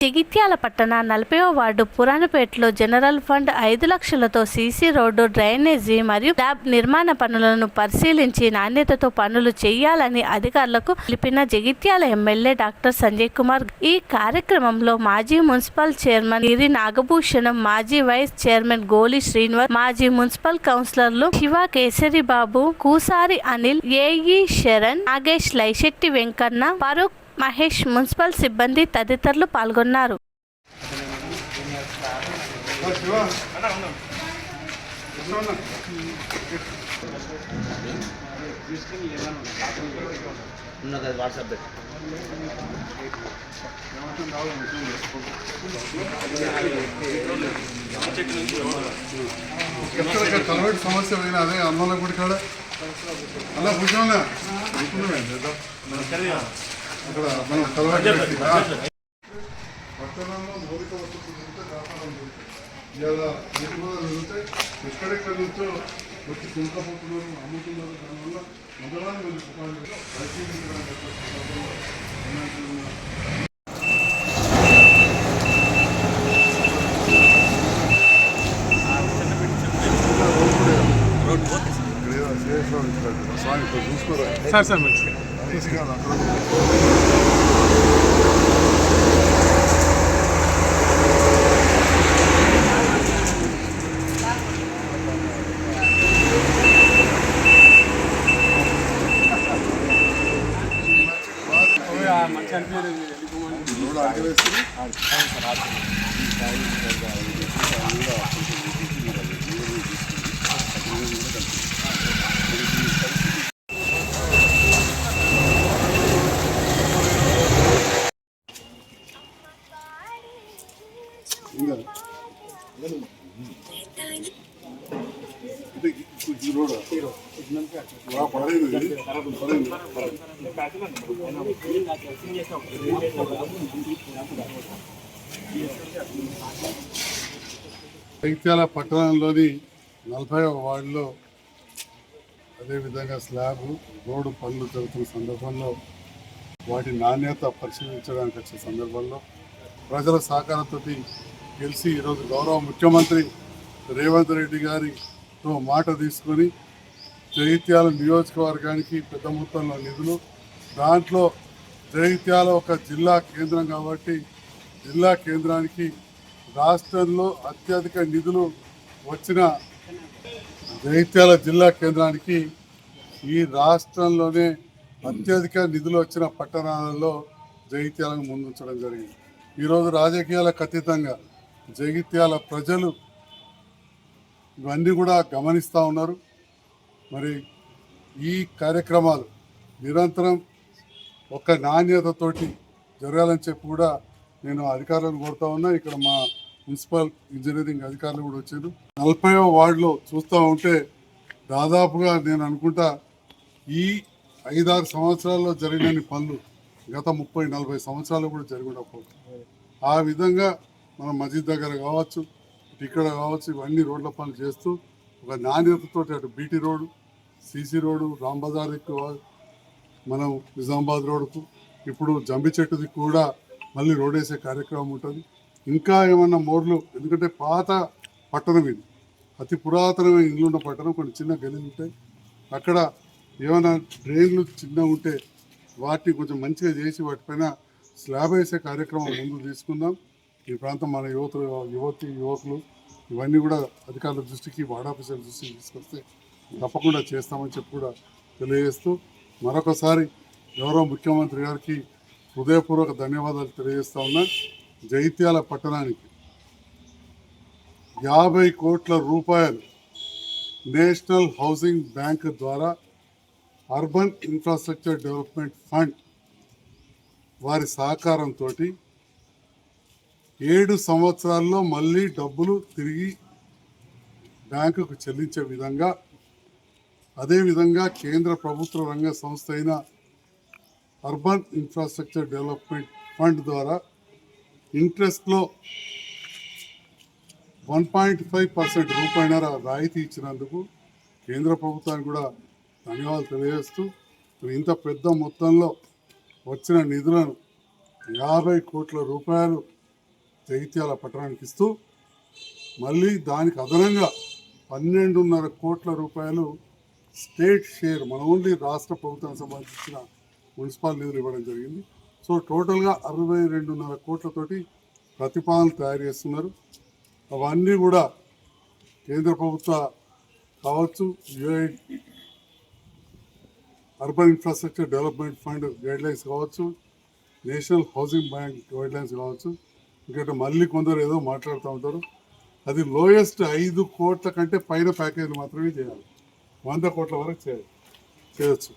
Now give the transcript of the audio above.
జగిత్యాల పట్టణ 40వ ward పురాణపేటలో general fund 5 లక్షలతో CC road, drainage మరియు ల్యాబ్ నిర్మాణ పనులను పరిశీలించి నాణ్యతతో పనులు చేయాలని అధికారులకు తెలిపిన జగిత్యాల ఎమ్మెల్యే డాక్టర్ సంజయ్ కుమార్. ఈ కార్యక్రమంలో మాజీ మున్సిపల్ చైర్మన్ గిరి నాగభూషణం, మాజీ వైస్ చైర్మన్ గోలి శ్రీనివాస్, మాజీ మున్సిపల్ కౌన్సిలర్లు శివ కేసరి బాబు, కూసారి అనిల్, ఏఈ శరణ్, నాగేష్, లైశెట్టి వెంకన్న, ఫరూక్, మహేష్, మున్సిపల్ సిబ్బంది తదితరులు పాల్గొన్నారు. సమస్య పోయినా అదే అన్నంలో గుడి కాడ అలా కూర్చోన్నా అక్కడ మనం పట్టణంలో మౌలిక వసతులు దొరికితే వ్యాపారం దొరుకుతాయి. ఇలా దొరికితే ఎక్కడెక్కడి నుంచో వచ్చి కుంకపోతున్నారు, అమ్ముతున్నారు. దానివల్ల మొదలాన్ని మంది ఉపాధి పరిశీలించడానికి స్వామి చూసుకోరా సార్ సార్ మంచిగా జగిత్యాల పట్టణంలోని 40వ వార్డులో అదేవిధంగా స్లాబ్ రోడ్డు పనులు జరుగుతున్న సందర్భంలో వాటి నాణ్యత పరిశీలించడానికి వచ్చే సందర్భంలో ప్రజల సహకారంతో గెలిచి ఈరోజు గౌరవ ముఖ్యమంత్రి రేవంత్ రెడ్డి గారితో మాట తీసుకొని జగిత్యాల నియోజకవర్గానికి పెద్ద మొత్తంలో నిధులు, దాంట్లో జగిత్యాల ఒక జిల్లా కేంద్రం కాబట్టి జిల్లా కేంద్రానికి రాష్ట్రంలో అత్యధిక నిధులు వచ్చిన జగిత్యాల జిల్లా కేంద్రానికి ఈ రాష్ట్రంలోనే అత్యధిక నిధులు వచ్చిన పట్టణాలలో జగిత్యాలను ముందుంచడం జరిగింది. ఈరోజు రాజకీయాలకు అతీతంగా జగిత్యాల ప్రజలు ఇవన్నీ కూడా గమనిస్తూ ఉన్నారు. మరి ఈ కార్యక్రమాలు నిరంతరం ఒక నాణ్యతతోటి జరగాలని చెప్పి కూడా నేను అధికారులను కోరుతా ఉన్నా. ఇక్కడ మా మున్సిపల్ ఇంజనీరింగ్ అధికారులు కూడా వచ్చారు. 40వ వార్డులో చూస్తూ ఉంటే దాదాపుగా నేను అనుకుంటా ఈ 5-6 సంవత్సరాల్లో జరిగిన పనులు గత 30-40 సంవత్సరాలు కూడా జరిగి ఉండకపోతుంది. ఆ విధంగా మనం మస్జిద్ దగ్గర కావచ్చు, ఇక్కడ కావచ్చు, ఇవన్నీ రోడ్ల పనులు చేస్తూ ఒక నాణ్యతతో అటు BT road, CC road, Ram Bazar దిక్కు, మనం నిజామాబాద్ రోడ్డుకు, ఇప్పుడు జంబి చెట్టు దిక్కు కూడా మళ్ళీ రోడ్ వేసే కార్యక్రమం ఉంటుంది. ఇంకా ఏమన్నా మోడ్లు, ఎందుకంటే పాత పట్టణం ఇది, అతి పురాతనమైన ఇల్లు ఉన్న పట్టణం, కొన్ని చిన్న గలీలు ఉంటాయి. అక్కడ ఏమైనా డ్రైన్లు చిన్నగా ఉంటే వాటిని కొంచెం మంచిగా చేసి వాటిపైన స్లాబ్ వేసే కార్యక్రమం ముందు తీసుకుందాం. ఈ ప్రాంతం మన యువకులు ఇవన్నీ కూడా అధికారుల దృష్టికి, వార్డ్ ఆఫీసర్ల దృష్టికి తీసుకొస్తే తప్పకుండా చేస్తామని చెప్పి కూడా తెలియజేస్తూ మరొకసారి గౌరవ ముఖ్యమంత్రి గారికి హృదయపూర్వక ధన్యవాదాలు తెలియజేస్తా ఉన్నా. జగిత్యాల పట్టణానికి 50 కోట్ల రూపాయలు నేషనల్ హౌసింగ్ బ్యాంక్ ద్వారా అర్బన్ ఇన్ఫ్రాస్ట్రక్చర్ డెవలప్మెంట్ ఫండ్ వారి సహకారంతో 7 సంవత్సరాల్లో మళ్ళీ డబ్బులు తిరిగి బ్యాంకుకు చెల్లించే విధంగా, అదేవిధంగా కేంద్ర ప్రభుత్వ రంగ సంస్థ అయిన అర్బన్ ఇన్ఫ్రాస్ట్రక్చర్ డెవలప్మెంట్ ఫండ్ ద్వారా ఇంట్రెస్ట్లో 1.5% రూపాయల రాయితీ ఇచ్చినందుకు కేంద్ర ప్రభుత్వానికి కూడా ధన్యవాదాలు తెలియజేస్తూ, ఇంత పెద్ద మొత్తంలో వచ్చిన నిధులను 50 కోట్ల రూపాయలు జగిత్యాల పట్టణానికి ఇస్తూ మళ్ళీ దానికి అదనంగా 12.5 కోట్ల రూపాయలు స్టేట్ షేర్ మన ఓన్లీ రాష్ట్ర ప్రభుత్వానికి సంబంధించిన మున్సిపల్ నిధులు ఇవ్వడం జరిగింది. సో టోటల్గా 62.5 కోట్లతోటి ప్రతిపాదనలు తయారు చేస్తున్నారు. అవన్నీ కూడా కేంద్ర ప్రభుత్వ కావచ్చు, UI urban infrastructure development fund guidelines కావచ్చు, నేషనల్ హౌసింగ్ బ్యాంక్ గైడ్లైన్స్ కావచ్చు, ఇంకంటే మళ్ళీ కొందరు ఏదో మాట్లాడుతూ ఉంటారు. అది లోయెస్ట్ 5 కోట్ల కంటే పైన ప్యాకేజీలు మాత్రమే చేయాలి. 100 కోట్ల వరకు చేయొచ్చు.